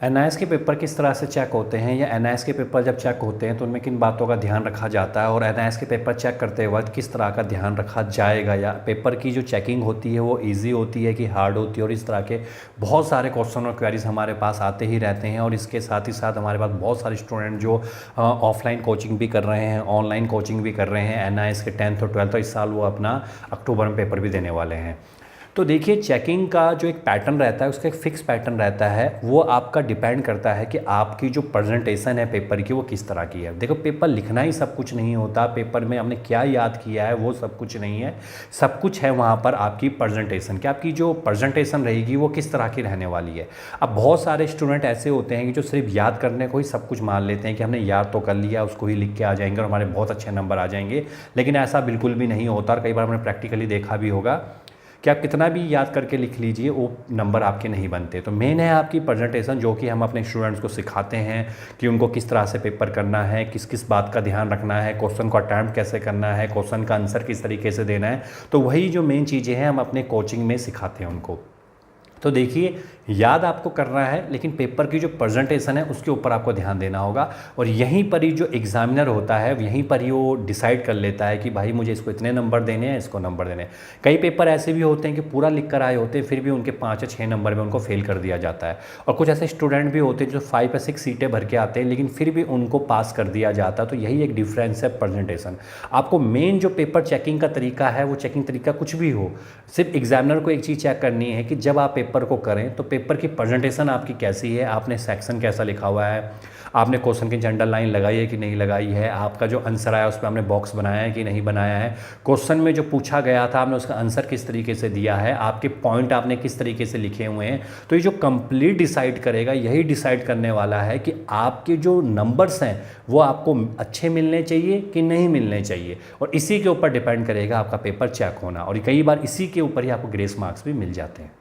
NIS के paper किस तरह से चेक होते हैं या एनआईएस के पेपर जब चेक होते हैं तो उनमें किन बातों का ध्यान रखा जाता है और एनआईएस के पेपर चेक करते वक्त किस तरह का ध्यान रखा जाएगा, या पेपर की जो चेकिंग होती है वो इजी होती है कि हार्ड होती है, और इस तरह के बहुत सारे क्वेश्चन और क्वेरीज हमारे पास आते ही रहते हैं। और इसके साथ ही साथ हमारे पास बहुत सारे स्टूडेंट जो ऑफलाइन कोचिंग भी कर रहे हैं, ऑनलाइन कोचिंग भी कर रहे हैं एनआईएस के 10th और 12th, तो इस साल वो अपना अक्टूबर में पेपर भी देने वाले हैं। तो देखिए, चेकिंग का जो एक पैटर्न रहता है उसका एक फ़िक्स पैटर्न रहता है, वो आपका डिपेंड करता है कि आपकी जो प्रेजेंटेशन है पेपर की वो किस तरह की है। देखो, पेपर लिखना ही सब कुछ नहीं होता, पेपर में हमने क्या याद किया है वो सब कुछ नहीं है, सब कुछ है वहाँ पर आपकी प्रेजेंटेशन, कि आपकी जो प्रेजेंटेशन रहेगी वो किस तरह की रहने वाली है। अब बहुत सारे स्टूडेंट ऐसे होते हैं कि जो सिर्फ याद करने को ही सब कुछ मान लेते हैं कि हमने याद तो कर लिया, उसको ही लिख के आ जाएंगे और हमारे बहुत अच्छे नंबर आ जाएंगे, लेकिन ऐसा बिल्कुल भी नहीं होता। और कई बार हमने प्रैक्टिकली देखा भी होगा कि आप कितना भी याद करके लिख लीजिए वो नंबर आपके नहीं बनते। तो मेन है आपकी प्रेजेंटेशन, जो कि हम अपने स्टूडेंट्स को सिखाते हैं कि उनको किस तरह से पेपर करना है, किस किस बात का ध्यान रखना है, क्वेश्चन को अटैम्प्ट कैसे करना है, क्वेश्चन का आंसर किस तरीके से देना है। तो वही जो मेन चीज़ें हैं हम अपने कोचिंग में सिखाते हैं उनको। तो देखिए, याद आपको करना है, लेकिन पेपर की जो प्रेजेंटेशन है उसके ऊपर आपको ध्यान देना होगा। और यहीं पर ही जो एग्जामिनर होता है यहीं पर ही वो डिसाइड कर लेता है कि भाई मुझे इसको इतने नंबर देने हैं, इसको नंबर देने हैं। कई पेपर ऐसे भी होते हैं कि पूरा लिख कर आए होते हैं, फिर भी उनके 5 या 6 नंबर में उनको फेल कर दिया जाता है। और कुछ ऐसे स्टूडेंट भी होते हैं जो 5 या 6 सीटें भर के आते हैं, लेकिन फिर भी उनको पास कर दिया जाता है। तो यही एक डिफरेंस है प्रेजेंटेशन। आपको मेन जो पेपर चेकिंग का तरीका है, वो चेकिंग तरीका कुछ भी हो, सिर्फ एग्जामिनर को एक चीज़ चेक करनी है कि जब आप पेपर को करें तो पेपर की प्रेजेंटेशन आपकी कैसी है, आपने सेक्शन कैसा लिखा हुआ है, आपने क्वेश्चन की जनरल लाइन लगाई है कि नहीं लगाई है, आपका जो आंसर आया उस पर आपने बॉक्स बनाया है कि नहीं बनाया है, क्वेश्चन में जो पूछा गया था आपने उसका आंसर किस तरीके से दिया है, आपके पॉइंट आपने किस तरीके से लिखे हुए हैं। तो ये जो कंप्लीट डिसाइड करेगा, यही डिसाइड करने वाला है कि आपके जो नंबर्स हैं वो आपको अच्छे मिलने चाहिए कि नहीं मिलने चाहिए, और इसी के ऊपर डिपेंड करेगा आपका पेपर चेक होना। और कई बार इसी के ऊपर ही आपको ग्रेस मार्क्स भी मिल जाते हैं।